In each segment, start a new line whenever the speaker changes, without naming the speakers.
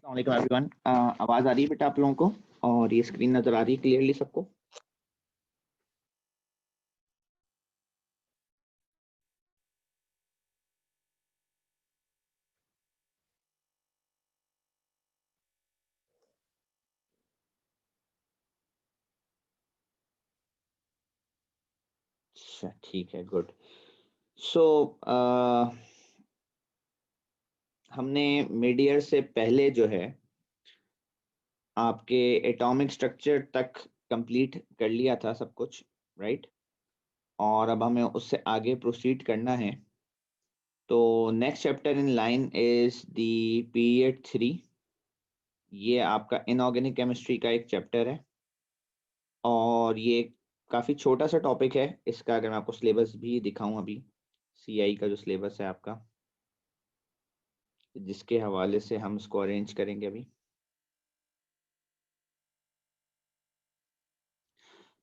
अस्सलाम एवरीवन। आवाज़ आ रही है बेटा आप लोगों को? और ये स्क्रीन नज़र आ रही है क्लियरली सबको? अच्छा ठीक है, गुड। सो हमने मिड ईयर से पहले जो है आपके एटॉमिक स्ट्रक्चर तक कंप्लीट कर लिया था सब कुछ, राइट? और अब हमें उससे आगे प्रोसीड करना है। तो next chapter in line is the period 3। ये आपका इनऑर्गेनिक केमिस्ट्री का एक चैप्टर है और ये काफ़ी छोटा सा टॉपिक है। इसका अगर मैं आपको सिलेबस भी दिखाऊं अभी, सीआई का जो सिलेबस है आपका, जिसके हवाले से हम इसको अरेंज करेंगे अभी।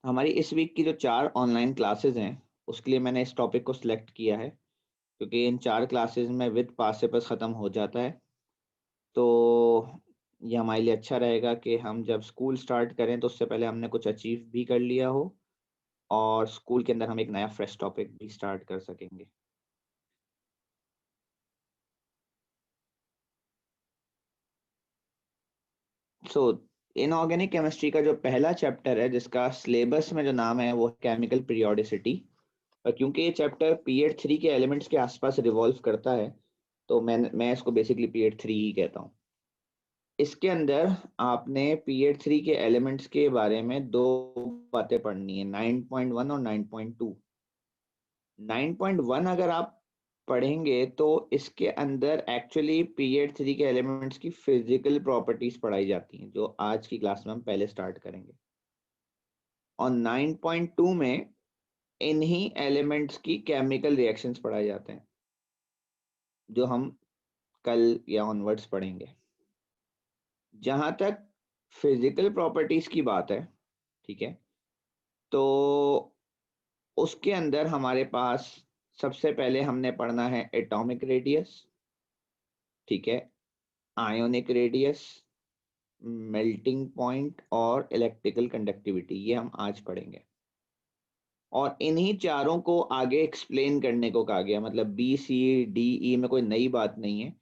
हमारी इस वीक की जो 4 ऑनलाइन क्लासेस हैं उसके लिए मैंने इस टॉपिक को सिलेक्ट किया है, क्योंकि इन 4 क्लासेस में विद पास सिलेबस ख़त्म हो जाता है। तो ये हमारे लिए अच्छा रहेगा कि हम जब स्कूल स्टार्ट करें तो उससे पहले हमने कुछ अचीव भी कर लिया हो और स्कूल के अंदर हम एक नया फ्रेश टॉपिक भी स्टार्ट कर सकेंगे। सो इनऑर्गेनिक केमिस्ट्री का जो पहला चैप्टर है, जिसका सिलेबस में जो नाम है वो केमिकल पीरियोडिसिटी, और क्योंकि ये चैप्टर पीरियड 3 के एलिमेंट्स के आसपास रिवॉल्व करता है तो मैं इसको बेसिकली पीरियड 3 ही कहता हूँ। इसके अंदर आपने पीरियड 3 के एलिमेंट्स के बारे में दो बातें पढ़नी है, 9.1 और 9.2। 9.1 अगर आप पढ़ेंगे तो इसके अंदर एक्चुअली पीरियड 3 के एलिमेंट्स की फिजिकल प्रॉपर्टीज पढ़ाई जाती हैं, जो आज की क्लास में हम पहले स्टार्ट करेंगे। और 9.2 में इन्हीं एलिमेंट्स की केमिकल रिएक्शंस पढ़ाए जाते हैं, जो हम कल या ऑनवर्ड्स पढ़ेंगे। जहां तक फिजिकल प्रॉपर्टीज की बात है, ठीक है, तो उसके अंदर हमारे पास सबसे पहले हमने पढ़ना है एटॉमिक रेडियस, ठीक है, आयोनिक रेडियस, मेल्टिंग पॉइंट और इलेक्ट्रिकल कंडक्टिविटी, ये हम आज पढ़ेंगे। और इन्हीं चारों को आगे एक्सप्लेन करने को कहा गया, मतलब बी सी डी ई में कोई नई बात नहीं है।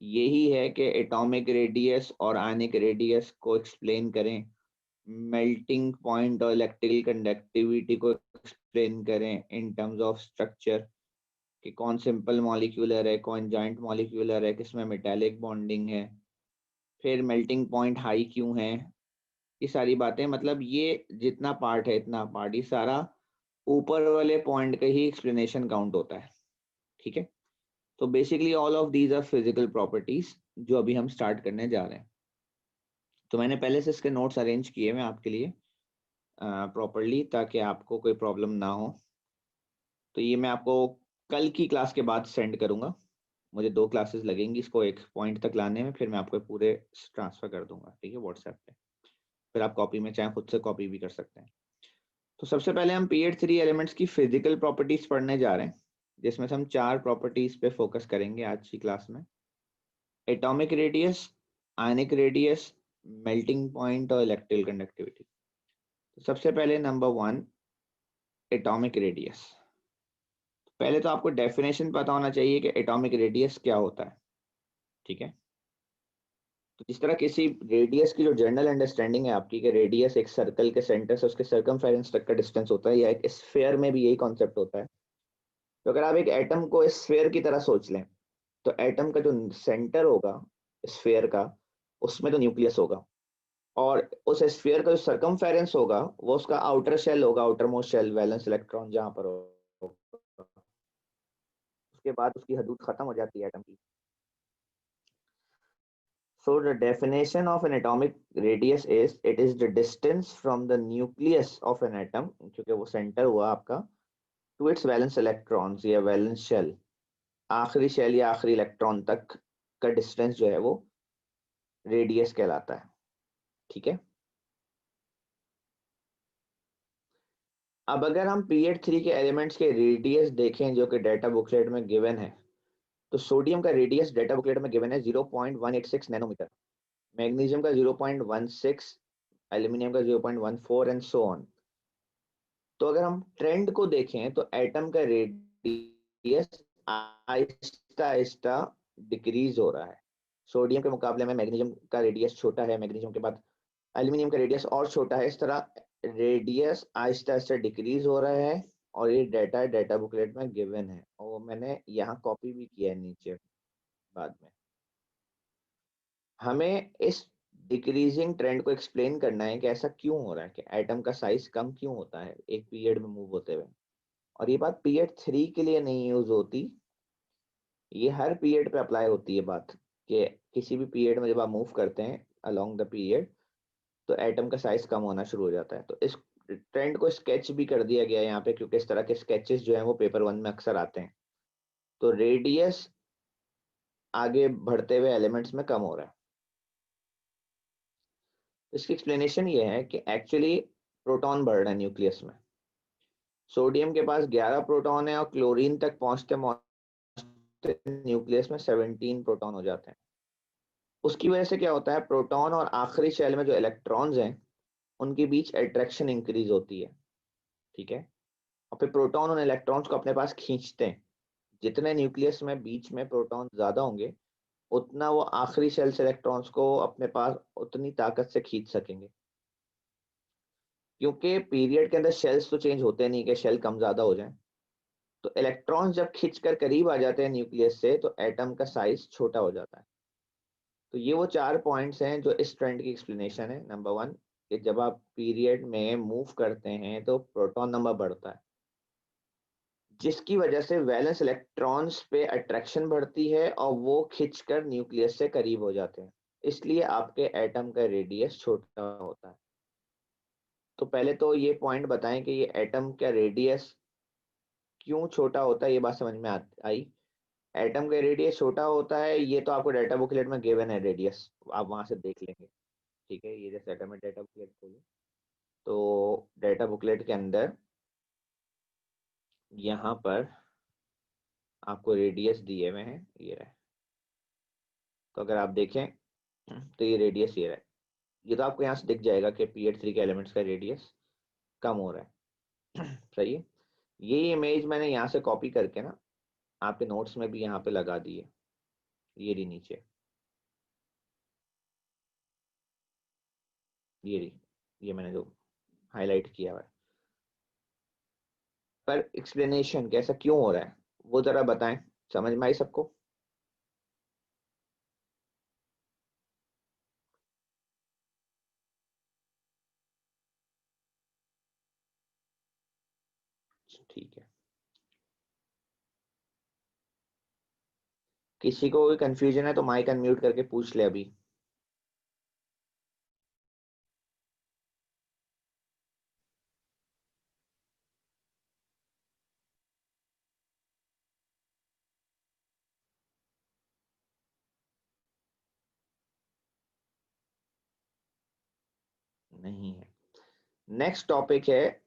यही है कि एटॉमिक रेडियस और आयनिक रेडियस को एक्सप्लेन करें, मेल्टिंग पॉइंट और इलेक्ट्रिकल कंडक्टिविटी को एक्सप्लेन करें इन टर्म्स ऑफ स्ट्रक्चर, कि कौन सिंपल मॉलिक्यूलर है, कौन जॉइंट मॉलिक्यूलर है, किसमें मेटालिक बॉन्डिंग है, फिर मेल्टिंग पॉइंट हाई क्यों है। ये सारी बातें, मतलब ये जितना पार्ट है इतना पार्ट, ये सारा ऊपर वाले पॉइंट का ही एक्सप्लेनेशन काउंट होता है, ठीक है। तो basically all of these are physical properties, जो अभी हम स्टार्ट करने जा रहे हैं। तो मैंने पहले से इसके नोट्स अरेंज किए हैं आपके लिए प्रॉपरली, ताकि आपको कोई प्रॉब्लम ना हो। तो ये मैं आपको कल की क्लास के बाद सेंड करूंगा। मुझे 2 क्लासेस लगेंगी इसको एक पॉइंट तक लाने में, फिर मैं आपको पूरे ट्रांसफर कर दूंगा, ठीक है, व्हाट्सएप पे। फिर आप कॉपी में चाहे खुद से कॉपी भी कर सकते हैं। तो सबसे पहले हम पीरियड 3 एलिमेंट्स की फिजिकल प्रॉपर्टीज पढ़ने जा रहे हैं, जिसमें से हम 4 प्रॉपर्टीज पे फोकस करेंगे आज की क्लास में। Atomic radius, ionic radius, melting point और इलेक्ट्रिकल कंडक्टिविटी। तो सबसे पहले नंबर 1, एटॉमिक रेडियस। पहले तो आपको डेफिनेशन पता होना चाहिए कि एटॉमिक रेडियस क्या होता है, ठीक है। तो जिस तरह किसी रेडियस की जो जनरल अंडरस्टैंडिंग है आपकी, कि रेडियस एक सर्कल के सेंटर से उसके सर्कमफेरेंस तक का डिस्टेंस होता है, या एक स्फीयर में भी यही कॉन्सेप्ट होता है। तो अगर आप एक एटम को स्फीयर की तरह सोच लें, तो एटम का जो सेंटर होगा स्फीयर का, उसमें तो न्यूक्लियस होगा, और उस स्फीयर का जो सर्कमफेरेंस होगा वो उसका आउटर शेल होगा, outermost shell, valence electron जहां पर होगा। उसके बाद उसकी हदूद खत्म हो जाती है एटम की। So the definition of an atomic radius is it is the distance from the nucleus of an atom, क्योंकि वो सेंटर हुआ आपका, to its valence electrons या valence shell, आखिरी शेल या आखिरी इलेक्ट्रॉन तक का डिस्टेंस जो है वो रेडियस कहलाता है, ठीक है। अब अगर हम पीरियड 3 के एलिमेंट्स के रेडियस देखें जो कि डेटा बुकलेट में गिवन है, तो सोडियम का रेडियस डेटा बुकलेट में गिवन है 0.186 नैनोमीटर, मैग्नीशियम का 0.16, एल्यूमिनियम का 0.14 एंड सो ऑन। तो अगर हम ट्रेंड को देखें तो एटम का रेडियस आहिस्ता आहिस्ता डिक्रीज हो रहा है। सोडियम के मुकाबले में मैग्नीशियम का रेडियस छोटा है, मैग्नीशियम के बाद एल्यूमिनियम का रेडियस और छोटा है। इस तरह रेडियस आहिस्ता आहिस्ता डिक्रीज हो रहा है और ये डेटा बुकलेट में गिवन है और वो मैंने यहाँ कॉपी भी किया है नीचे बाद में। हमें इस डिक्रीजिंग ट्रेंड को एक्सप्लेन करना है कि ऐसा क्यों हो रहा है, कि एटम का साइज कम क्यों होता है एक पीरियड में मूव होते हुए। और ये बात पीरियड 3 के लिए नहीं यूज होती, ये हर पीरियड पे अप्लाई होती है बात, कि किसी भी पीरियड में जब आप मूव करते हैं अलोंग द पीरियड तो एटम का साइज कम होना शुरू हो जाता है। तो इस ट्रेंड को स्केच भी कर दिया गया है यहाँ पे, क्योंकि इस तरह के स्केचेस जो है वो पेपर 1 में अक्सर आते हैं। तो रेडियस आगे बढ़ते हुए एलिमेंट्स में कम हो रहा है। इसकी एक्सप्लेनेशन ये है कि एक्चुअली प्रोटॉन बढ़ रहा है न्यूक्लियस में। सोडियम के पास 11 प्रोटॉन है और क्लोरीन तक पहुंचते पहुंचते न्यूक्लियस में 17 प्रोटॉन हो जाते हैं। उसकी वजह से क्या होता है, प्रोटॉन और आखिरी शेल में जो इलेक्ट्रॉन्स हैं उनके बीच अट्रैक्शन इंक्रीज होती है। ठीक है, और फिर प्रोटॉन उन इलेक्ट्रॉन्स को अपने पास खींचते हैं। जितने न्यूक्लियस में बीच में प्रोटॉन ज्यादा होंगे उतना वो आखिरी शेल से इलेक्ट्रॉन्स को अपने पास उतनी ताकत से खींच सकेंगे। क्योंकि पीरियड के अंदर शेल्स तो चेंज होते नहीं कि शेल कम ज्यादा हो जाए, तो इलेक्ट्रॉन्स जब खींचकर करीब आ जाते हैं न्यूक्लियस से तो एटम का साइज छोटा हो जाता है। तो ये वो 4 पॉइंट्स हैं जो इस ट्रेंड की एक्सप्लेनेशन है। नंबर 1 कि जब आप पीरियड में मूव करते हैं तो प्रोटॉन नंबर बढ़ता है, जिसकी वजह से वैलेंस इलेक्ट्रॉन्स पे अट्रैक्शन बढ़ती है और वो खिंचकर न्यूक्लियस से करीब हो जाते हैं, इसलिए आपके एटम का रेडियस छोटा होता है। तो पहले तो ये पॉइंट बताएं कि ये एटम का रेडियस क्यों छोटा होता है, ये बात समझ में आई। एटम का रेडियस छोटा होता है ये तो आपको डाटा बुकलेट में गिवन है, रेडियस आप वहां से देख लेंगे। ठीक है, ये जैसे एटम में डाटा बुकलेट खोलो तो डाटा बुकलेट के अंदर यहाँ पर आपको रेडियस दिए हुए हैं, ये रहे। तो अगर आप देखें तो ये रेडियस ये रहा है। ये तो आपको यहाँ से दिख जाएगा कि पीरियड 3 के एलिमेंट्स का रेडियस कम हो रहा है। सही है, ये इमेज मैंने यहाँ से कॉपी करके ना आपके नोट्स में भी यहाँ पे लगा दी है, ये रही नीचे, ये रही, ये मैंने जो हाईलाइट किया हुआ है। पर एक्सप्लेनेशन कैसा क्यों हो रहा है वो जरा बताएं, समझ में आई सबको? ठीक है, किसी को कोई कंफ्यूजन है तो माइक अनम्यूट करके पूछ ले अभी। नहीं है। नेक्स्ट टॉपिक है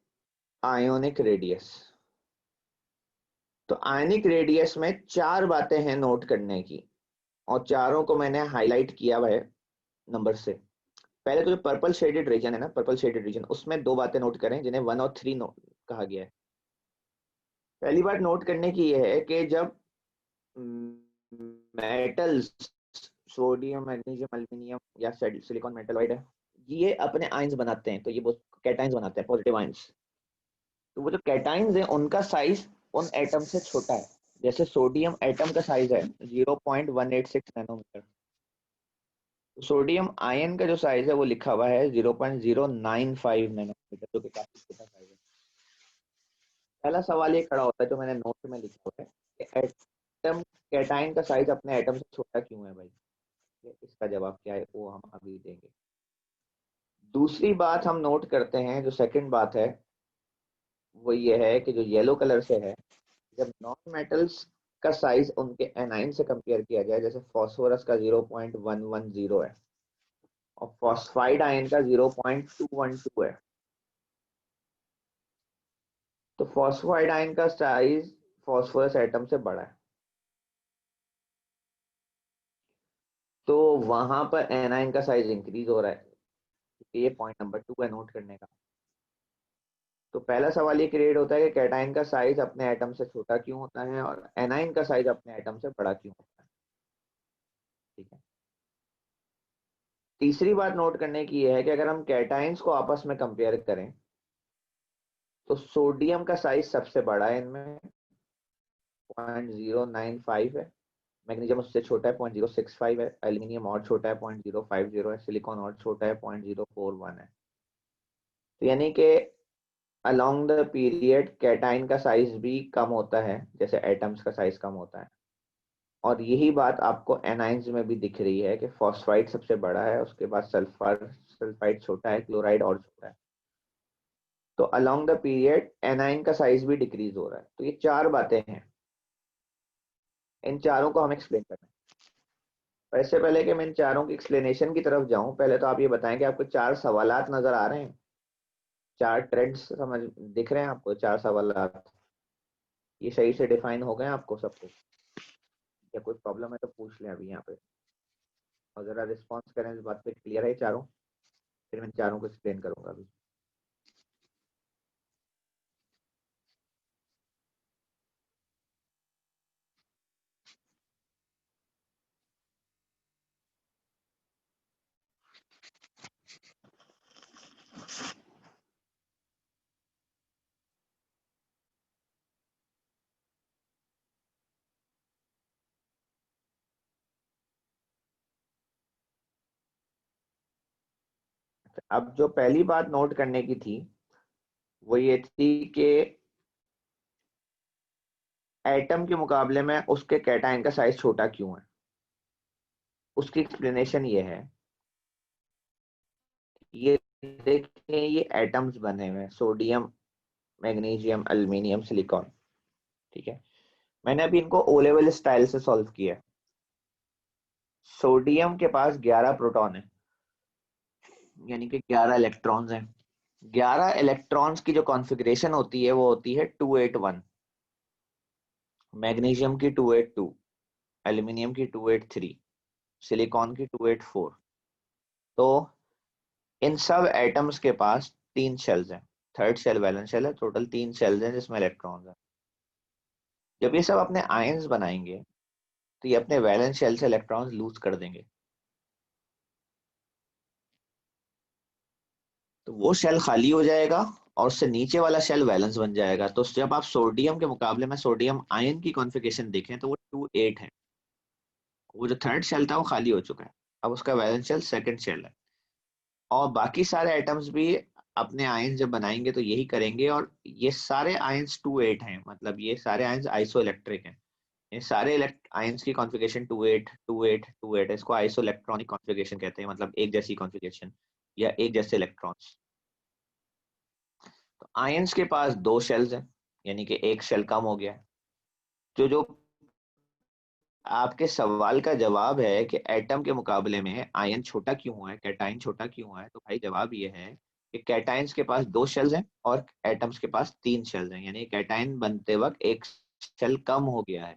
आयोनिक रेडियस। तो आयनिक रेडियस में 4 बातें हैं नोट करने की, और चारों को मैंने हाईलाइट किया हुआ है नंबर से। पहले तो जो पर्पल शेडेड रीजन है ना, पर्पल शेडेड रीजन, उसमें 2 बातें नोट करें जिन्हें 1 और 3 नोट कहा गया है। पहली बात नोट करने की यह है कि जब मेटल्स, सोडियम मैग्नीशियम एल्यूमिनियम या सिलिकॉन मेटलॉइड है, ये अपने आयंस बनाते हैं, तो ये कैटाइंस बनाते हैं, पॉजिटिव आयंस। तो वो जो कैटाइंस है उनका साइज उन एटम से छोटा है। जैसे सोडियम एटम का साइज है 0.186 नैनोमीटर, सोडियम आयन का जो साइज है वो लिखा हुआ है 0.095 नैनोमीटर, जो कि काफी छोटा साइज है। पहला सवाल ये खड़ा होता है जो मैंने नोट में लिखा हुआ है कि एटम कैटाइन का साइज अपने एटम से छोटा क्यों है भाई? इसका जवाब क्या है वो हम अभी देंगे। दूसरी बात हम नोट करते हैं, जो सेकंड बात है वो ये है कि जो येलो कलर से है, जब नॉन मेटल्स का साइज उनके एनाइन से कंपेयर किया जाए, जैसे फास्फोरस का 0.110 है और फॉस्फाइड आयन का 0.212 है, तो फॉस्फाइड आयन का साइज फॉस्फोरस एटम से बड़ा है। तो वहां पर एनाइन का साइज इंक्रीज हो रहा है। ये पॉइंट नंबर 2 है नोट करने का। तो पहला सवाल ये क्रिएट होता है कि कैटाइन का साइज अपने एटम से छोटा क्यों होता है और एनाइन का साइज अपने एटम से बड़ा क्यों होता है। ठीक है। तीसरी बात नोट करने की यह है कि अगर हम कैटाइंस को आपस में कंपेयर करें तो सोडियम का साइज सबसे बड़ा है इनमें, 0.095 है। मैग्नीशियम उससे छोटा है, 0.065 है। एल्यूमिनियम और छोटा है, 0.050 है। सिलिकॉन और छोटा है, 0.041 है। तो यानी कि अलोंग द पीरियड कैटाइन का साइज भी कम होता है जैसे एटम्स का साइज कम होता है। और यही बात आपको एनाइंस में भी दिख रही है कि फॉस्फाइड सबसे बड़ा है, उसके बाद सल्फर सल्फाइड छोटा है, क्लोराइड और छोटा है। तो अलोंग द पीरियड एनाइन का साइज भी डिक्रीज हो रहा है। तो ये चार बातें हैं, इन चारों को हम एक्सप्लेन करें। पर इससे पहले कि मैं इन चारों की एक्सप्लेनेशन की तरफ जाऊं, पहले तो आप ये बताएं कि आपको चार सवालात नजर आ रहे हैं, चार ट्रेंड्स समझ दिख रहे हैं आपको, चार सवालात ये सही से डिफाइन हो गए आपको सबको, या कोई प्रॉब्लम है तो पूछ लें अभी यहाँ पे, और जरा रिस्पॉन्स करें इस बात पे क्लियर है चारों, फिर मैं चारों को एक्सप्लेन करूंगा अभी। अब जो पहली बात नोट करने की थी वो ये थी कि एटम के मुकाबले में उसके कैटायन का साइज छोटा क्यों है। उसकी एक्सप्लेनेशन ये है, ये देखें ये एटम्स बने हुए हैं, सोडियम मैग्नीशियम एल्यूमिनियम सिलिकॉन। ठीक है। मैंने अभी इनको ओ लेवल स्टाइल से सॉल्व किया है। सोडियम के पास 11 प्रोटॉन है, यानी कि 11 इलेक्ट्रॉन्स हैं। 11 इलेक्ट्रॉन्स की जो कॉन्फ़िगरेशन होती है वो होती है 281। मैग्नीशियम की 282, एल्यूमिनियम की 283, सिलिकॉन की 284। तो इन सब एटम्स के पास तीन शेल्स हैं। थर्ड शेल वैलेंस शेल है, टोटल तीन शेल्स हैं जिसमें इलेक्ट्रॉन्स हैं। जब ये सब अपने आयंस बनाएंगे तो ये अपने वैलेंस शेल से इलेक्ट्रॉन्स लूज कर देंगे, तो वो शेल खाली हो जाएगा और उससे नीचे वाला शेल वैलेंस बन जाएगा। तो जब आप सोडियम के मुकाबले में सोडियम आयन की कॉन्फ़िगरेशन देखें तो वो 28 है। वो जो थर्ड शेल था वो खाली हो चुका है, अब उसका वैलेंस शेल सेकंड शेल है। और बाकी सारे एटम्स भी अपने आयंस जब बनाएंगे तो यही करेंगे। और ये सारे आयंस 28 हैं, मतलब ये सारे आयंस आइसो इलेक्ट्रिक हैं। ये सारे आयंस की कॉन्फ़िगरेशन 28 28 28 है। इसको आइसो इलेक्ट्रॉनिक कॉन्फ़िगरेशन कहते हैं, मतलब एक जैसी कॉन्फ़िगरेशन या एक जैसे इलेक्ट्रॉन्स। तो आयंस के पास दो शेल्स हैं, यानी कि एक शेल कम हो गया है। जो जो आपके सवाल का जवाब है कि एटम के मुकाबले में आयन छोटा क्यों हुआ है, कैटाइन छोटा क्यों हुआ है, तो भाई जवाब ये है कि कैटाइन्स के पास दो शेल्स हैं और एटम्स के पास तीन शेल्स हैं, यानी कैटाइन बनते वक्त एक शेल कम हो गया है,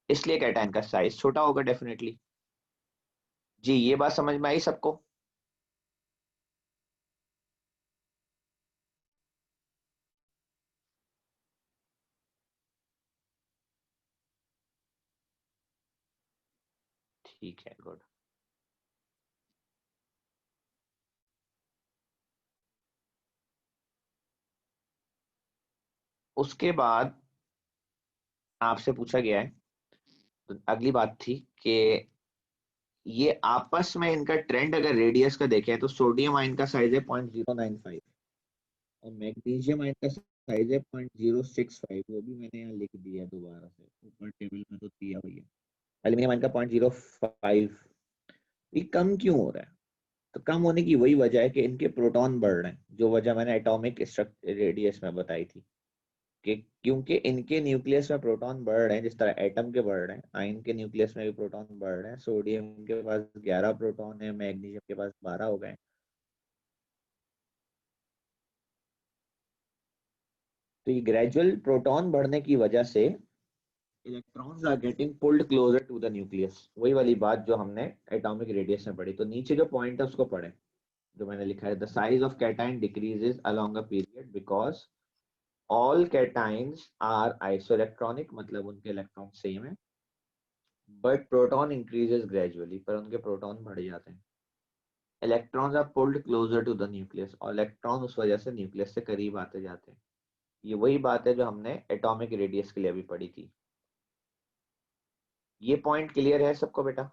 इसलिए कैटाइन का साइज छोटा होगा डेफिनेटली। जी ये बात समझ में आई सबको। ठीक है, गुड। उसके बाद आपसे पूछा गया है, तो अगली बात थी कि ये आपस में इनका ट्रेंड अगर रेडियस का देखें तो सोडियम आयन का साइज है 0.095 और मैग्नीशियम आयन का साइज है 0.065। वो भी मैंने यहाँ लिख दिया दोबारा से, ऊपर टेबल में तो दिया हुआ है। एल्यूमिनियम आयन का 0.05। ये कम क्यों हो रहा है? तो कम होने की वही वजह है कि इनके प्रोटॉन बढ़ रहे हैं, जो वजह मैंने एटॉमिक स्ट्रक्चर रेडियस में बताई थी कि क्योंकि इनके न्यूक्लियस में प्रोटॉन बढ़ रहे हैं जिस तरह एटम के बढ़ रहे हैं, आयन के न्यूक्लियस में भी प्रोटॉन बढ़ रहे हैं। सोडियम के पास 11 प्रोटॉन है, मैग्नीशियम के पास 12 हो गए। तो ये ग्रेजुअल प्रोटॉन बढ़ने की वजह से electrons are getting pulled closer to the nucleus, वही वाली बात जो हमने एटॉमिक रेडियस में पढ़ी। तो नीचे जो पॉइंट है उसको पढ़े, जो मैंने लिखा है, the size of cation decreases along a period because all cations are isoelectronic, मतलब उनके इलेक्ट्रॉन सेम है, बट प्रोटॉन इंक्रीजेस ग्रेजुअली, पर उनके प्रोटॉन बढ़ जाते हैं। Electrons are pulled closer to the nucleus, और इलेक्ट्रॉन उस वजह से न्यूक्लियस से करीब आते जाते हैं। ये वही बात है जो हमने एटॉमिक रेडियस के लिए अभी पढ़ी थी। ये पॉइंट क्लियर है सबको बेटा?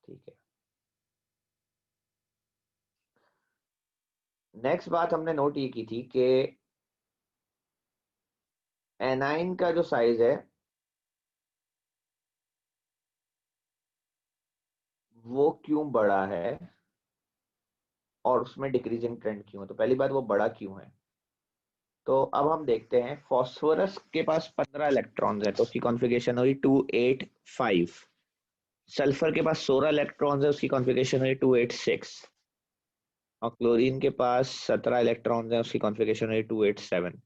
ठीक है। नेक्स्ट बात हमने नोट ये की थी कि एनाइन का जो साइज है वो क्यों बड़ा है और उसमें डिक्रीजिंग ट्रेंड क्यों है। तो पहली बात, वो बड़ा क्यों है। तो अब हम देखते हैं, फॉस्फोरस के पास 15 इलेक्ट्रॉन्स है, तो उसकी कॉन्फ़िगरेशन हुई 285। सल्फर के पास 16 इलेक्ट्रॉन्स है, उसकी कॉन्फ़िगरेशन हुई 286। और क्लोरीन के पास 17 इलेक्ट्रॉन्स है, उसकी कॉन्फ़िगरेशन हुई 287।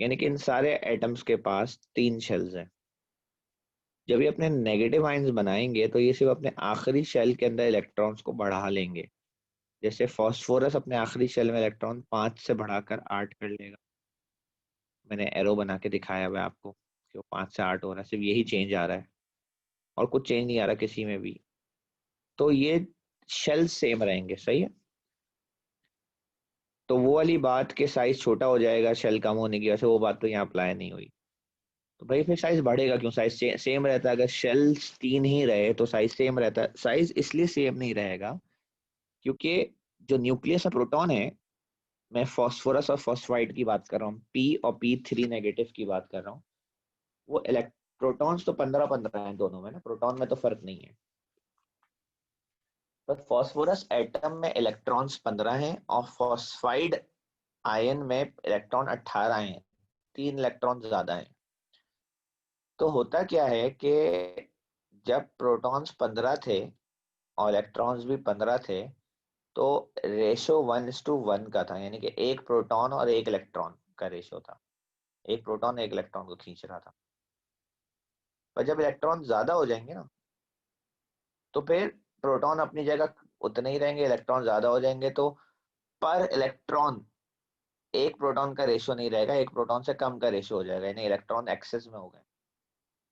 यानी कि इन सारे एटम्स के पास 3 शेल्स हैं। जब ये अपने नेगेटिव आयंस बनाएंगे तो ये सिर्फ अपने आखिरी शेल के अंदर इलेक्ट्रॉन्स को बढ़ा लेंगे। जैसे फास्फोरस अपने आखिरी शेल में इलेक्ट्रॉन 5 से बढ़ाकर 8 कर लेगा। मैंने एरो बना के दिखाया हुआ है आपको कि वो 5 से 8 हो रहा है, सिर्फ यही चेंज आ रहा है और कुछ चेंज नहीं आ रहा किसी में भी। तो ये शेल सेम रहेंगे, सही है। तो वो वाली बात के साइज छोटा हो जाएगा शेल कम होने की वजह से, वो बात तो यहाँ अप्लाई नहीं हुई। तो भाई फिर साइज बढ़ेगा क्यों? साइज सेम रहता है। अगर शेल्स 3 ही रहे तो साइज सेम रहता है। साइज इसलिए सेम नहीं रहेगा क्योंकि जो न्यूक्लियस है, प्रोटॉन है, मैं फॉस्फोरस और फॉस्फाइड की बात कर रहा हूँ, पी और P3 नेगेटिव की बात कर रहा हूँ। वो प्रोटॉन्स तो 15-15 हैं दोनों में ना, प्रोटॉन में तो फर्क नहीं है। पर फॉस्फोरस एटम में इलेक्ट्रॉन्स 15 हैं और फॉस्फाइड आयन में इलेक्ट्रॉन 18 हैं, 3 इलेक्ट्रॉन ज्यादा हैं। तो होता क्या है कि जब प्रोटॉन्स 15 थे और इलेक्ट्रॉन्स भी 15 थे, तो रेशो 1:1 का था, यानी कि एक प्रोटॉन और एक इलेक्ट्रॉन का रेशो था। एक प्रोटॉन एक इलेक्ट्रॉन को खींच रहा था। पर जब इलेक्ट्रॉन ज्यादा हो जाएंगे ना, तो फिर प्रोटॉन अपनी जगह उतने ही रहेंगे, इलेक्ट्रॉन ज्यादा हो जाएंगे, तो पर इलेक्ट्रॉन एक प्रोटॉन का रेशियो नहीं रहेगा, एक प्रोटॉन से कम का रेशियो हो जाएगा, यानी इलेक्ट्रॉन एक्सेस में हो गए।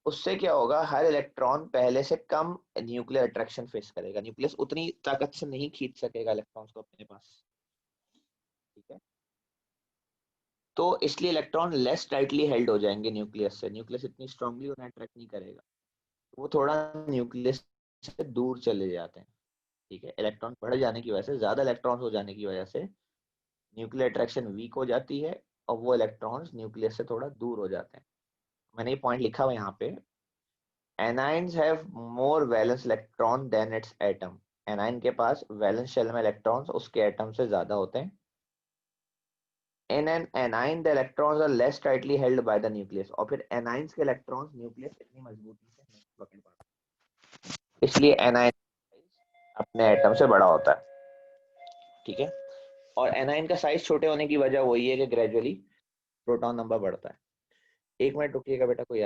उससे क्या होगा, हर इलेक्ट्रॉन पहले से कम न्यूक्लियर अट्रैक्शन फेस करेगा, न्यूक्लियस उतनी ताकत से नहीं खींच सकेगा इलेक्ट्रॉन्स को अपने पास। ठीक है। तो इसलिए इलेक्ट्रॉन लेस टाइटली हेल्ड हो जाएंगे न्यूक्लियस से, न्यूक्लियस इतनी स्ट्रांगली उन्हें अट्रैक्ट नहीं करेगा। वो थोड़ा न्यूक्लियस से दूर चले जाते हैं। ठीक है। इलेक्ट्रॉन बढ़ जाने की वजह से, ज्यादा इलेक्ट्रॉन हो जाने की वजह से न्यूक्लियर अट्रैक्शन वीक हो जाती है और वो इलेक्ट्रॉन्स न्यूक्लियस से थोड़ा दूर हो जाते हैं। मैंने ये पॉइंट लिखा हुआ यहाँ पे, anions have more valence electron than its atom. Anion के पास वैलेंस शेल में इलेक्ट्रॉन्स उसके एटम से ज्यादा होते हैं। In an anion the electrons are less tightly held by the nucleus, और फिर एनाइन्स के इलेक्ट्रॉन्स न्यूक्लियस इतनी मजबूती से नहीं पकड़ पाते, इसलिए एनाइन अपने एटम से बड़ा होता है। ठीक है। और एनाइन का साइज छोटे होने की वजह वही है कि ग्रेजुअली प्रोटॉन नंबर बढ़ता है। एक मिनट रुकिएगा बेटा, कोई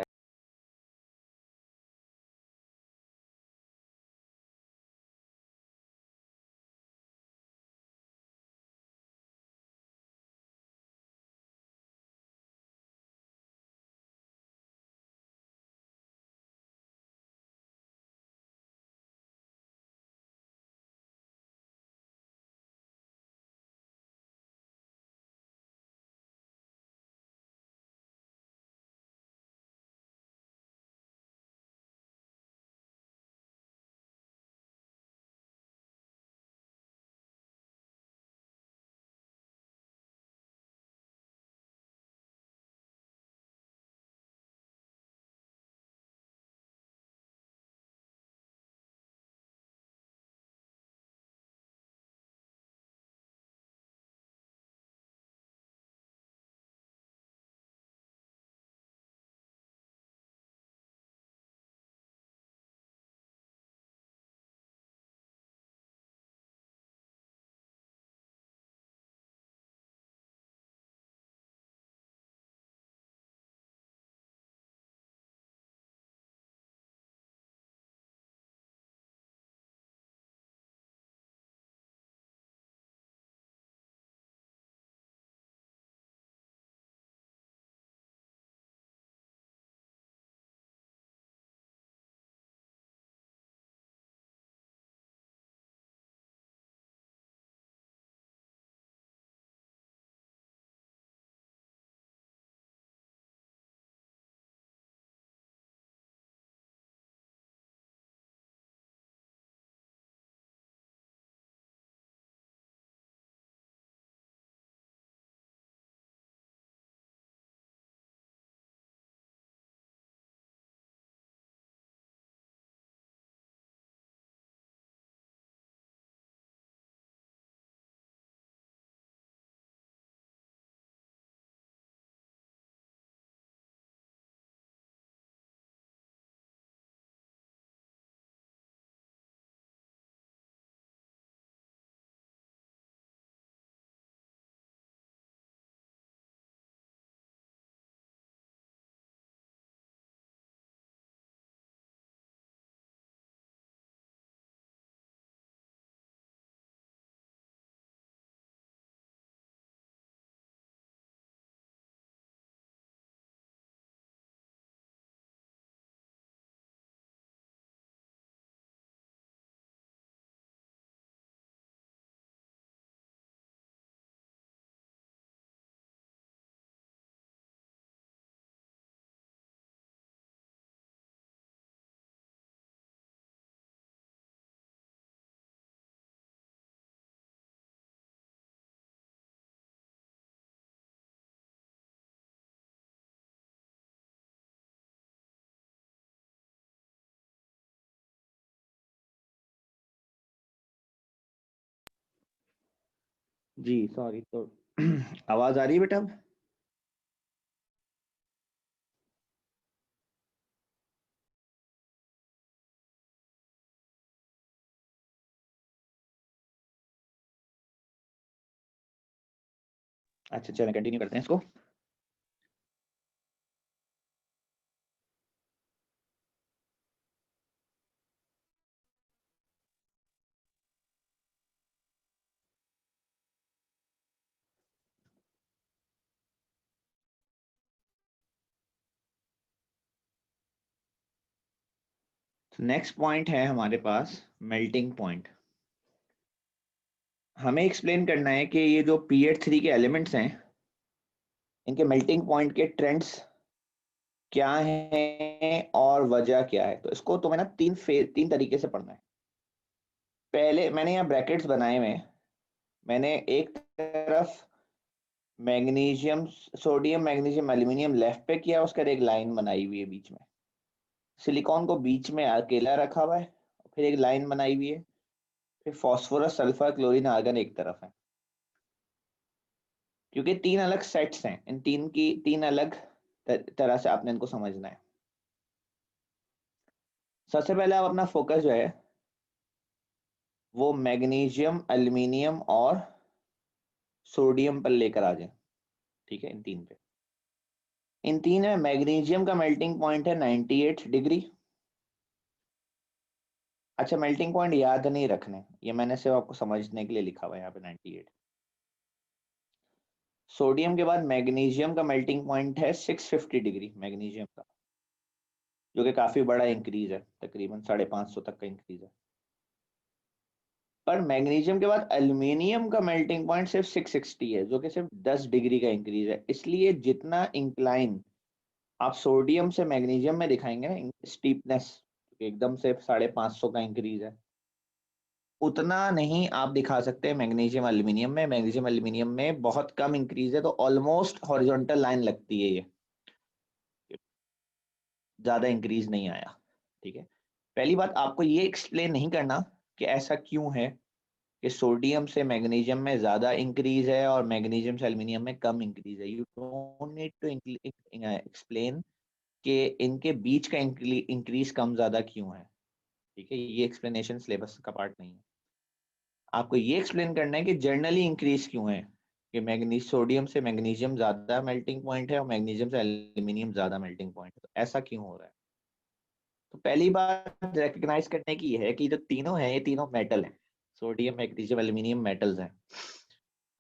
जी सॉरी, तो आवाज आ रही है बेटा अब? अच्छा चलो कंटिन्यू करते हैं इसको। नेक्स्ट पॉइंट है हमारे पास मेल्टिंग पॉइंट। हमें एक्सप्लेन करना है कि ये जो पीएच3 के एलिमेंट्स हैं, इनके मेल्टिंग पॉइंट के ट्रेंड्स क्या हैं और वजह क्या है। तो इसको तुम्हें ना तीन तरीके से पढ़ना है। पहले मैंने यहाँ ब्रैकेट्स बनाए हुए हैं। मैंने एक तरफ magnesium, sodium, magnesium, aluminium left पे किया, उसका एक लाइन बनाई हुई है बीच में। सिलिकॉन को बीच में अकेला रखा हुआ है, फिर एक लाइन बनाई हुई है। फिर फास्फोरस, सल्फर, क्लोरीन, आर्गन एक तरफ है। क्योंकि तीन अलग सेट्स हैं, इन तीन की तीन अलग तरह से आपने इनको समझना है। सबसे पहले आप अपना फोकस जो है वो मैग्नीशियम, एल्यूमिनियम और सोडियम पर लेकर आ जाए। ठीक है, इन तीन पे। इन तीन में मैग्नीशियम का मेल्टिंग पॉइंट है 98 डिग्री। अच्छा, मेल्टिंग पॉइंट याद नहीं रखने, ये मैंने सिर्फ आपको समझने के लिए लिखा हुआ है यहाँ पे 98। सोडियम के बाद मैग्नीशियम का मेल्टिंग पॉइंट है 650 डिग्री मैग्नीशियम का, जो कि काफी बड़ा इंक्रीज है, तकरीबन 550 तक का इंक्रीज है। पर मैग्नीशियम के बाद एल्यूमिनियम का मेल्टिंग पॉइंट सिर्फ 660 है, जो कि सिर्फ 10 डिग्री का इंक्रीज है। इसलिए जितना इंक्लाइन आप सोडियम से मैग्नीशियम में दिखाएंगे ना, स्टीपनेस एकदम से 550 का इंक्रीज है, उतना नहीं आप दिखा सकते मैग्नीशियम एल्यूमिनियम में। मैग्नीशियम एल्यूमिनियम में बहुत कम इंक्रीज है, तो ऑलमोस्ट हॉरिजॉन्टल लाइन लगती है, ये ज्यादा इंक्रीज नहीं आया। ठीक है, पहली बात आपको ये एक्सप्लेन नहीं करना कि ऐसा क्यों है कि सोडियम से मैग्नीशियम में ज्यादा इंक्रीज है और मैग्नीशियम से एल्यूमिनियम में कम इंक्रीज है। You don't need to explain कि इनके बीच का इंक्रीज कम ज्यादा क्यों है। ठीक है, ये एक्सप्लेनेशन सिलेबस का पार्ट नहीं है। आपको ये एक्सप्लेन करना है कि जनरली इंक्रीज क्यों है, कि मैग्नीज सोडियम से मैग्नीशियम ज्यादा मेल्टिंग पॉइंट है और मैग्नीशियम से एल्यूमिनियम ज्यादा मेल्टिंग पॉइंट है, तो ऐसा क्यों हो रहा है। तो पहली बात रिकग्नाइज करने की है कि जो तीनों हैं, ये तीनों मेटल हैं। सोडियम, मैग्नीशियम, एल्यूमिनियम मेटल्स हैं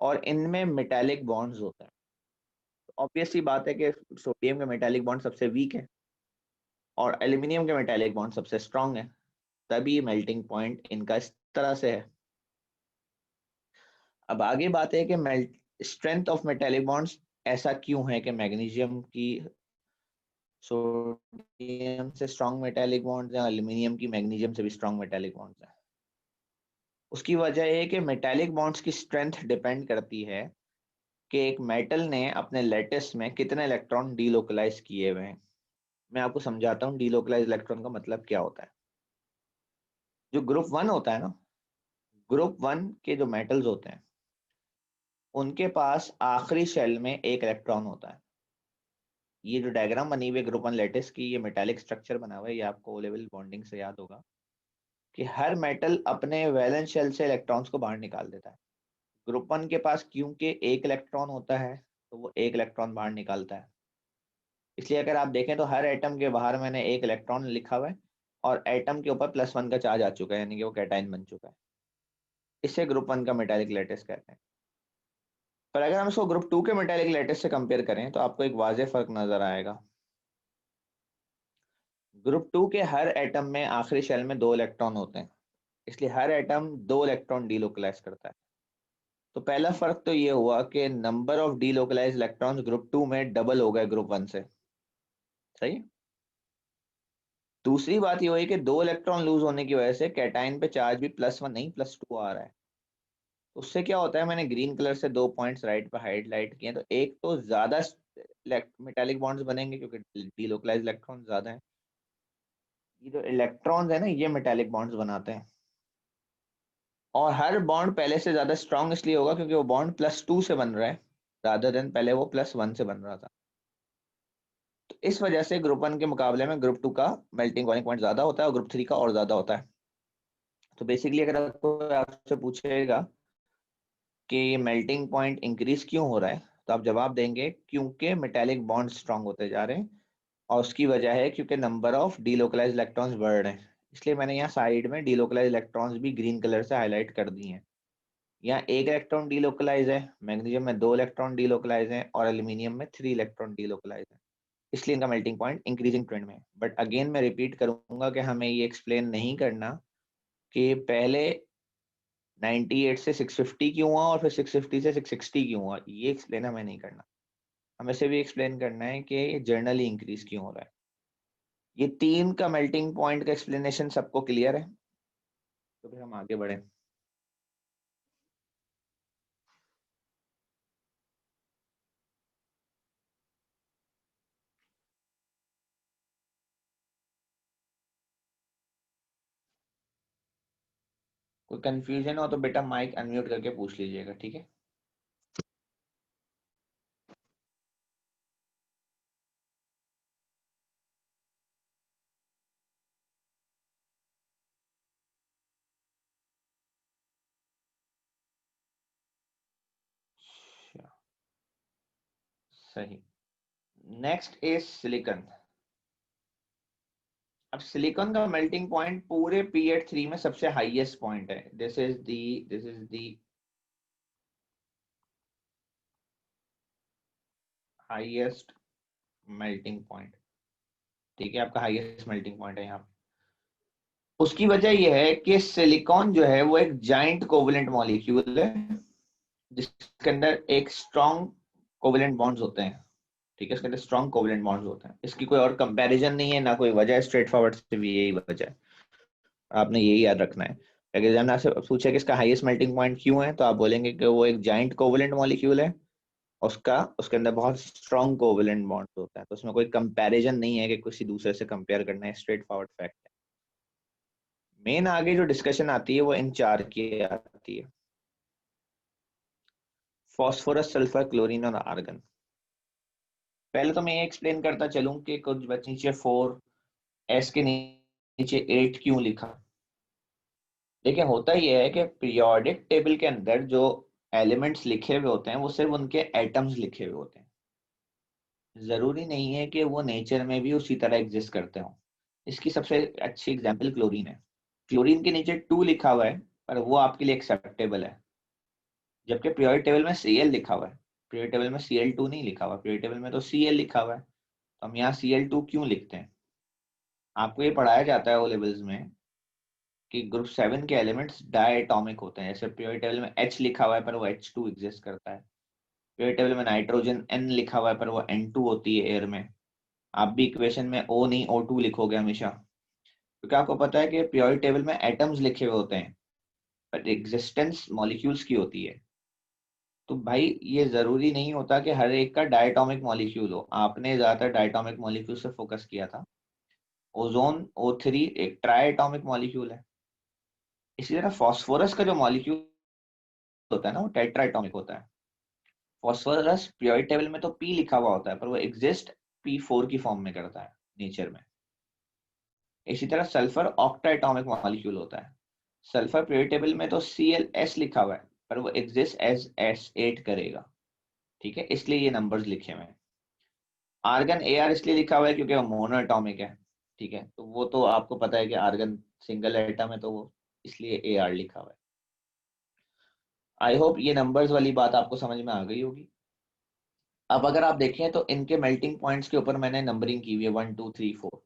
और इनमें मेटालिक बॉन्ड्स होते हैं। तो ऑब्वियस सी बात है कि सोडियम का मेटालिक बॉन्ड सबसे वीक है और एल्यूमिनियम के मेटालिक बॉन्ड सबसे स्ट्रांग है, तभी मेल्टिंग पॉइंट इनका इस तरह से है। अब आगे बात है कि स्ट्रेंथ ऑफ मेटालिक बॉन्ड्स ऐसा क्यों है कि मैग्नीशियम की सोडियम से स्ट्रांग मेटालिक बॉन्ड्स हैं, एल्यूमिनियम की मैग्नीशियम से भी स्ट्रांग मेटालिक बॉन्ड्स हैं। उसकी वजह है कि मेटालिक बॉन्ड्स की स्ट्रेंथ डिपेंड करती है कि एक मेटल ने अपने लैटिस में कितने इलेक्ट्रॉन डीलोकलाइज किए हुए हैं। मैं आपको समझाता हूँ डीलोकलाइज इलेक्ट्रॉन का मतलब क्या होता है। जो ग्रुप वन होता है ना, ग्रुप वन के जो मेटल्स होते हैं उनके पास आखिरी शेल में एक इलेक्ट्रॉन होता है। ये जो डायग्राम बनी हुई है ग्रुप वन लेटिस की, ये मेटालिक स्ट्रक्चर बना हुआ है, ये आपको ओ लेवल बॉन्डिंग से याद होगा कि हर मेटल अपने वैलेंस शेल से इलेक्ट्रॉन्स को बाहर निकाल देता है। ग्रुप वन के पास क्योंकि एक इलेक्ट्रॉन होता है, तो वो एक इलेक्ट्रॉन बाहर निकालता है। इसलिए अगर आप देखें तो हर एटम के बाहर मैंने एक इलेक्ट्रॉन लिखा हुआ है और एटम के ऊपर +1 का चार्ज आ चुका है, यानी कि वो कैटाइन बन चुका है। इससे ग्रुप वन का मेटालिक लेटिस कहते हैं। पर अगर हम इसको ग्रुप टू के मेटालिक लेटिस से कंपेयर करें तो आपको एक वाज़ेह फर्क नजर आएगा। ग्रुप टू के हर एटम में आखिरी शेल में 2 इलेक्ट्रॉन होते हैं, इसलिए हर एटम 2 इलेक्ट्रॉन डीलोकलाइज करता है। तो पहला फर्क तो ये हुआ कि number of delocalise electrons group two में डबल हो गए ग्रुप वन से। सही। दूसरी बात ये हुई कि 2 इलेक्ट्रॉन लूज होने की वजह से कैटाइन पे चार्ज भी +1 नहीं +2 आ रहा है। तो उससे क्या होता है, मैंने ग्रीन कलर से 2 पॉइंट्स राइट पे हाईलाइट किए, तो एक तो ज्यादा मेटालिक बॉन्ड्स बनेंगे क्योंकि डीलोकलाइज इलेक्ट्रॉन ज्यादा है। ये जो इलेक्ट्रॉन्स है ना, ये मेटालिक बॉन्ड्स बनाते हैं। और हर बॉन्ड पहले से ज्यादा स्ट्रांग इसलिए होगा क्योंकि वो बॉन्ड +2 से बन रहा है रादर देन पहले वो +1 से बन रहा था। तो इस वजह से ग्रुप 1 के मुकाबले में ग्रुप 2 का मेल्टिंग पॉइंट ज्यादा होता है और ग्रुप 3 का और ज्यादा होता है। तो बेसिकली अगर आपसे पूछेगा कि मेल्टिंग पॉइंट इंक्रीज क्यों हो रहा है, तो आप जवाब देंगे क्योंकि मेटेलिक बॉन्ड स्ट्रांग होते जा रहे हैं, और उसकी वजह है क्योंकि नंबर ऑफ डीलोकलाइज्ड इलेक्ट्रॉन्स बढ़ रहे हैं। इसलिए मैंने यहाँ साइड में डीलोकलाइज्ड इलेक्ट्रॉन्स भी ग्रीन कलर से हाईलाइट कर दिए हैं। यहाँ 1 इलेक्ट्रॉन डीलोकलाइज है, मैग्नीशियम में 2 इलेक्ट्रॉन डीलोकलाइज हैं और एल्यूमिनियम में 3 इलेक्ट्रॉन डीलोकलाइज है, इसलिए इनका मेल्टिंग पॉइंट इंक्रीजिंग ट्रेंड में है। बट अगेन मैं रिपीट करूंगा कि हमें ये एक्सप्लेन नहीं करना कि पहले 98 से 650 क्यों हुआ और फिर 650 से 660 क्यों हुआ, ये एक्सप्लेन हमें नहीं करना। हमें सिर्फ भी एक्सप्लेन करना है कि ये जर्नली इंक्रीज क्यों हो रहा है। ये 3 का मेल्टिंग पॉइंट का एक्सप्लेनेशन सबको क्लियर है? तो फिर हम आगे बढ़े। कोई कंफ्यूजन हो तो बेटा माइक अनम्यूट करके पूछ लीजिएगा, ठीक है? अच्छा, सही। Next is silicon. अब सिलिकॉन का मेल्टिंग पॉइंट पूरे पीरियड 3 में सबसे हाईएस्ट पॉइंट है। This is the highest melting point, ठीक है? आपका हाईएस्ट मेल्टिंग पॉइंट है यहाँ पे। उसकी वजह यह है कि सिलिकॉन जो है वो एक जाइंट कोवलेंट मॉलिक्यूल है जिसके अंदर एक स्ट्रॉन्ग कोवलेंट बॉन्ड्स होते हैं, ठीक है? इसके अंदर स्ट्रॉन्ग कोवलेंट बॉन्ड्स होते हैं। इसकी कोई और कंपैरिजन नहीं है, ना कोई वजह है, स्ट्रेट फॉरवर्ड से भी यही वजह है। आपने यही याद रखना है। अगर एग्जाम में आपसे पूछे कि इसका हाईएस्ट मेल्टिंग पॉइंट क्यों है, तो आप बोलेंगे कि वो एक जाइंट कोवलेंट मॉलिक्यूल है, उसके अंदर बहुत स्ट्रॉन्ग कोवलेंट बॉन्ड्स होता है, तो उसमें कोई कंपैरिजन नहीं है कि किसी दूसरे से कंपेयर करना है, स्ट्रेट फॉरवर्ड फैक्ट है। मेन आगे जो डिस्कशन आती है वो इन 4 की आती है: फॉस्फोरस, सल्फर, क्लोरीन और आर्गन। पहले तो मैं ये एक्सप्लेन करता चलूं कि कुछ बच्चे नीचे 4, एस के नीचे 8 क्यों लिखा। देखिए, होता ही है कि पीरियोडिक टेबल के अंदर जो एलिमेंट्स लिखे हुए होते हैं वो सिर्फ उनके एटम्स लिखे हुए होते हैं। जरूरी नहीं है कि वो नेचर में भी उसी तरह एग्जिस्ट करते हो। इसकी सबसे अच्छी एग्जांपल क्लोरीन है। क्लोरीन के नीचे 2 लिखा हुआ है पर वो आपके लिए एक्सेप्टेबल है, जबकि पीरियोडिक टेबल में Cl लिखा हुआ है। पीरियोडिक टेबल में Cl2 नहीं लिखा हुआ, पीरियोडिक टेबल में तो Cl लिखा हुआ है। तो हम यहाँ Cl2 क्यों लिखते हैं? आपको ये पढ़ाया जाता है ओ लेवल्स में कि ग्रुप 7 के एलिमेंट्स डायटोमिक होते हैं। जैसे पीरियोडिक टेबल में H लिखा हुआ है पर वो H2 एग्जिस्ट करता है। पीरियोडिक टेबल में नाइट्रोजन N लिखा हुआ है पर वो N2 होती है एयर में। आप भी इक्वेशन में O नहीं O2 लिखोगे हमेशा, क्योंकि आपको पता है कि पीरियोडिक टेबल में एटम्स लिखे हुए होते हैं पर एग्जिस्टेंस मॉलिक्यूल्स की होती है। तो भाई ये जरूरी नहीं होता कि हर एक का डायटोमिक मॉलिक्यूल हो। आपने ज्यादातर डायटोमिक मॉलिक्यूल से फोकस किया था। ओजोन O3 एक ट्राई एटॉमिक मॉलिक्यूल है। इसी तरह फास्फोरस का जो मॉलिक्यूल होता है ना वो टेट्रा एटॉमिक होता है। फास्फोरस पीरियोडिक टेबल में तो P लिखा हुआ होता है पर वो एग्जिस्ट P4 की फॉर्म में करता है नेचर में। इसी तरह सल्फर ऑक्टा एटॉमिक मॉलिक्यूल होता है। सल्फर पीरियोडिक टेबल में तो ClS लिखा हुआ है पर वो एग्जिस्ट एज S8 करेगा, ठीक है? इसलिए ये नंबर्स लिखे हुए हैं। आर्गन Ar इसलिए लिखा हुआ है क्योंकि वो मोनो एटॉमिक है, ठीक है? तो वो तो आपको पता है कि आर्गन सिंगल एटम है, तो वो इसलिए Ar लिखा हुआ है। आई होप ये नंबर्स वाली बात आपको समझ में आ गई होगी। अब अगर आप देखें तो इनके मेल्टिंग पॉइंट्स के ऊपर मैंने नंबरिंग की हुई है 1 2 3 4,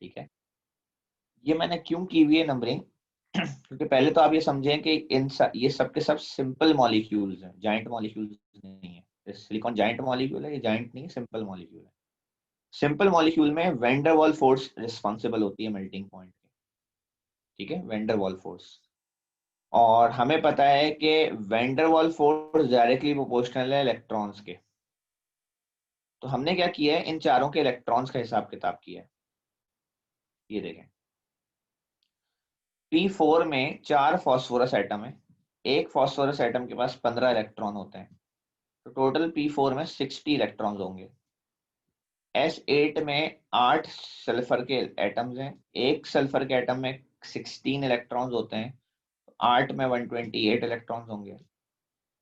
ठीक है? ये मैंने क्यों की हुई है नंबरिंग? क्योंकि पहले तो आप ये समझें कि ये सब के सब सिंपल मॉलिक्यूल्स हैं, जाइंट मॉलिक्यूल्स नहीं है। सिलिकॉन जाइंट मॉलिक्यूल है, ये जाइंट नहीं है, सिंपल मॉलिक्यूल है। सिंपल मॉलिक्यूल में वेंडर वॉल फोर्स रिस्पॉन्सिबल होती है मेल्टिंग पॉइंट की, ठीक है? Vendor wall force. और हमें पता है कि vendor wall force directly proportional है इलेक्ट्रॉन्स के। तो हमने क्या किया है, इन चारों के इलेक्ट्रॉन्स का हिसाब किताब किया है। ये देखें, P4 में 4 फॉस्फोरस एटम है, एक फॉस्फोरस एटम के पास 15 इलेक्ट्रॉन होते हैं, तो टोटल P4 में 60 इलेक्ट्रॉन्स होंगे। S8 में 8 सल्फर के एटम्स हैं, एक सल्फर के एटम में 16 इलेक्ट्रॉन्स होते हैं, तो 8 में 128 इलेक्ट्रॉन्स होंगे।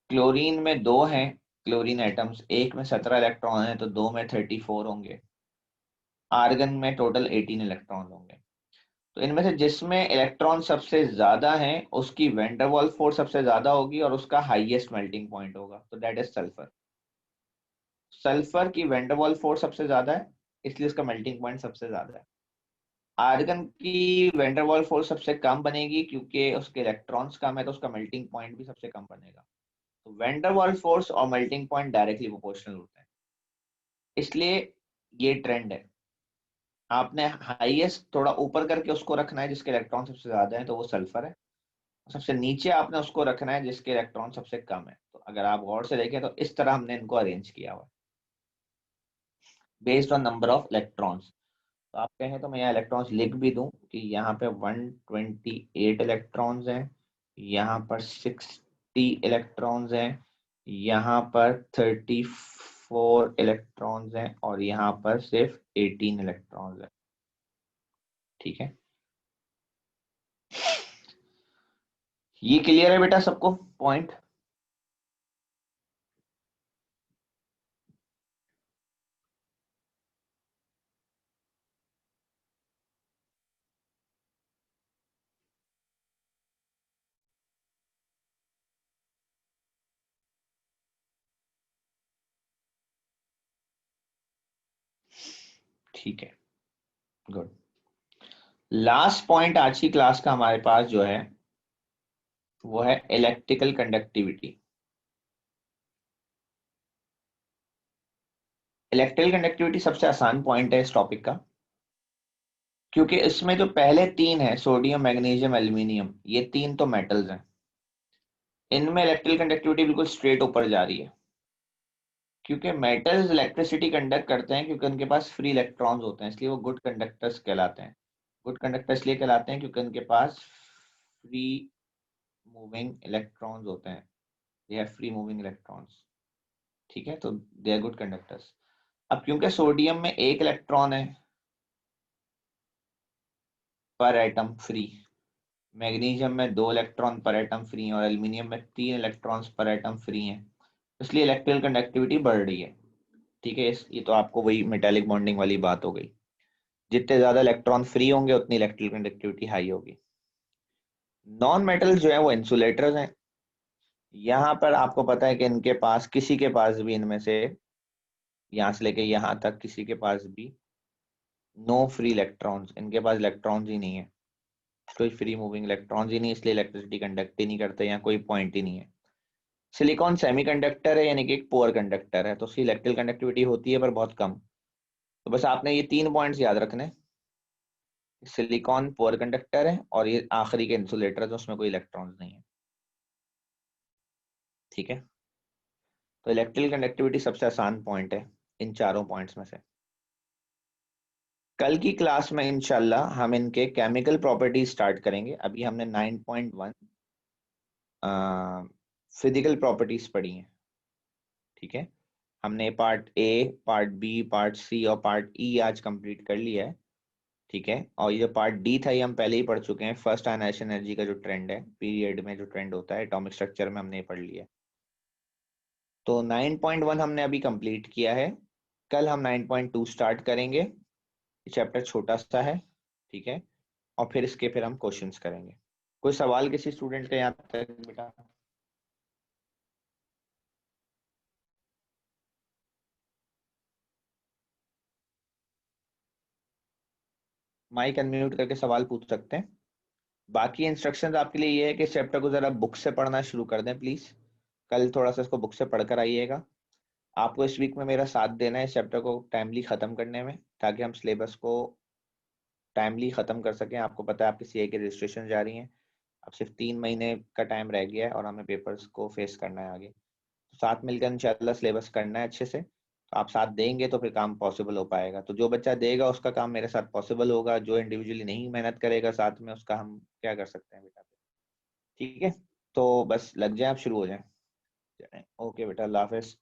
क्लोरीन में 2 हैं क्लोरीन एटम्स, एक में 17 इलेक्ट्रॉन है तो 2 में 34 होंगे। आर्गन में टोटल 18 इलेक्ट्रॉन होंगे। तो इनमें से जिसमें इलेक्ट्रॉन सबसे ज्यादा हैं उसकी वैन डर वाल्स फोर्स सबसे ज्यादा होगी और उसका हाईएस्ट मेल्टिंग पॉइंट होगा, तो दैट इज सल्फर। सल्फर की वैन डर वाल्स फोर्स सबसे ज्यादा है, इसलिए उसका मेल्टिंग पॉइंट सबसे ज्यादा है। आर्गन की वैन डर वाल्स फोर्स सबसे कम बनेगी क्योंकि उसके इलेक्ट्रॉन्स कम है, तो उसका मेल्टिंग पॉइंट भी सबसे कम बनेगा। तो वैन डर वाल्स फोर्स और मेल्टिंग पॉइंट डायरेक्टली प्रोपोर्शनल होते हैं, इसलिए ये ट्रेंड है। आपने हाईएस्ट थोड़ा ऊपर करके उसको रखना है जिसके इलेक्ट्रॉन सबसे ज्यादा है, तो वो सल्फर है। सबसे नीचे आपने उसको रखना है जिसके इलेक्ट्रॉन सबसे कम है। तो अगर आप गौर से देखें तो इस तरह हमने इनको अरेंज किया हुआ है based on number of electrons. तो आप कहें तो मैं यहाँ इलेक्ट्रॉन्स लिख भी दूं कि यहाँ पे 128 इलेक्ट्रॉन्स हैं, यहाँ पर 60 इलेक्ट्रॉन्स हैं, यहाँ पर 34 इलेक्ट्रॉन्स हैं और यहाँ पर सिर्फ 18 इलेक्ट्रॉन्स हैं। ठीक है, ये क्लियर है बेटा सबको पॉइंट? ठीक है, गुड। लास्ट पॉइंट आज की क्लास का हमारे पास जो है वो है इलेक्ट्रिकल कंडक्टिविटी। इलेक्ट्रिकल कंडक्टिविटी सबसे आसान पॉइंट है इस टॉपिक का, क्योंकि इसमें जो पहले तीन है सोडियम मैग्नीशियम एल्यूमिनियम, ये तीन तो मेटल्स हैं। इनमें इलेक्ट्रिकल कंडक्टिविटी बिल्कुल स्ट्रेट ऊपर जा रही है, क्योंकि मेटल्स इलेक्ट्रिसिटी कंडक्ट करते हैं क्योंकि उनके पास फ्री इलेक्ट्रॉन्स होते हैं, इसलिए वो गुड कंडक्टर्स कहलाते हैं। गुड कंडक्टर इसलिए कहलाते हैं क्योंकि उनके पास फ्री मूविंग इलेक्ट्रॉन्स होते हैं, they have free moving electrons. ठीक है, तो दे आर गुड कंडक्टर्स। अब क्योंकि सोडियम में एक इलेक्ट्रॉन है पर एटम फ्री, मैग्नीशियम में 2 इलेक्ट्रॉन पर एटम फ्री हैं और एल्यूमिनियम में 3 इलेक्ट्रॉन्स पर एटम फ्री हैं, इसलिए इलेक्ट्रिकल कंडक्टिविटी बढ़ रही है। ठीक है, ये तो आपको वही मेटालिक बॉन्डिंग वाली बात हो गई, जितने ज्यादा इलेक्ट्रॉन फ्री होंगे उतनी इलेक्ट्रिकल कंडक्टिविटी हाई होगी। नॉन मेटल्स जो है वो इंसुलेटर्स हैं। यहाँ पर आपको पता है कि इनके पास, किसी के पास भी इनमें से यहाँ से लेके यहाँ तक किसी के पास भी नो फ्री इलेक्ट्रॉन्स, इनके पास इलेक्ट्रॉन्स ही नहीं है, कोई फ्री मूविंग इलेक्ट्रॉन्स ही नहीं, इसलिए इलेक्ट्रिसिटी कंडक्ट ही नहीं करते, यहाँ कोई पॉइंट ही नहीं है। सिलिकॉन सेमीकंडक्टर है, यानी कि एक पुअर कंडक्टर है, तो उसकी इलेक्ट्रिकल कंडक्टिविटी होती है पर बहुत कम। तो बस आपने ये 3 पॉइंट्स याद रखने, सिलिकॉन पुअर कंडक्टर है और ये आखिरी के इंसुलेटर है तो उसमें कोई इलेक्ट्रॉन्स नहीं है। ठीक है, तो इलेक्ट्रिकल कंडक्टिविटी सबसे आसान पॉइंट है इन चारों पॉइंट्स में से। कल की क्लास में इंशाल्लाह हम इनके केमिकल प्रॉपर्टीज स्टार्ट करेंगे। अभी हमने 9.1 फिजिकल प्रॉपर्टीज पढ़ी हैं। ठीक है, हमने part A, part B, part C और पार्ट ई आज कंप्लीट कर लिया है। ठीक है, और ये जो पार्ट डी था ये हम पहले ही पढ़ चुके हैं। फर्स्ट आयनाइजेशन एनर्जी का जो ट्रेंड है पीरियड में, जो ट्रेंड होता है एटॉमिक स्ट्रक्चर में, हमने ये पढ़ लिया है। तो 9.1 हमने अभी कंप्लीट किया है। कल हम 9.2 स्टार्ट करेंगे। ये चैप्टर छोटा सा है। ठीक है, और फिर हम क्वेश्चंस करेंगे। कोई सवाल किसी स्टूडेंट का यहाँ तक बेटा? माइक अनम्यूट करके सवाल पूछ सकते हैं। बाकी इंस्ट्रक्शंस आपके लिए ये है कि इस चैप्टर को जरा बुक से पढ़ना शुरू कर दें प्लीज। कल थोड़ा सा इसको बुक से पढ़कर आइएगा। आपको इस वीक में मेरा साथ देना है इस चैप्टर को टाइमली खत्म करने में, ताकि हम सिलेबस को टाइमली खत्म कर सकें। आपको पता है आपकी सीए की रजिस्ट्रेशन जा रही है, अब सिर्फ 3 महीने का टाइम रह गया है और हमें पेपर्स को फेस करना है आगे। तो साथ मिलकर इंशाल्लाह सिलेबस करना है अच्छे से। तो आप साथ देंगे तो फिर काम पॉसिबल हो पाएगा। तो जो बच्चा देगा उसका काम मेरे साथ पॉसिबल होगा, जो इंडिविजुअली नहीं मेहनत करेगा साथ में उसका हम क्या कर सकते हैं बेटा। ठीक है, तो बस लग जाए, आप शुरू हो जाए। ओके बेटा, अल्लाह हाफिज।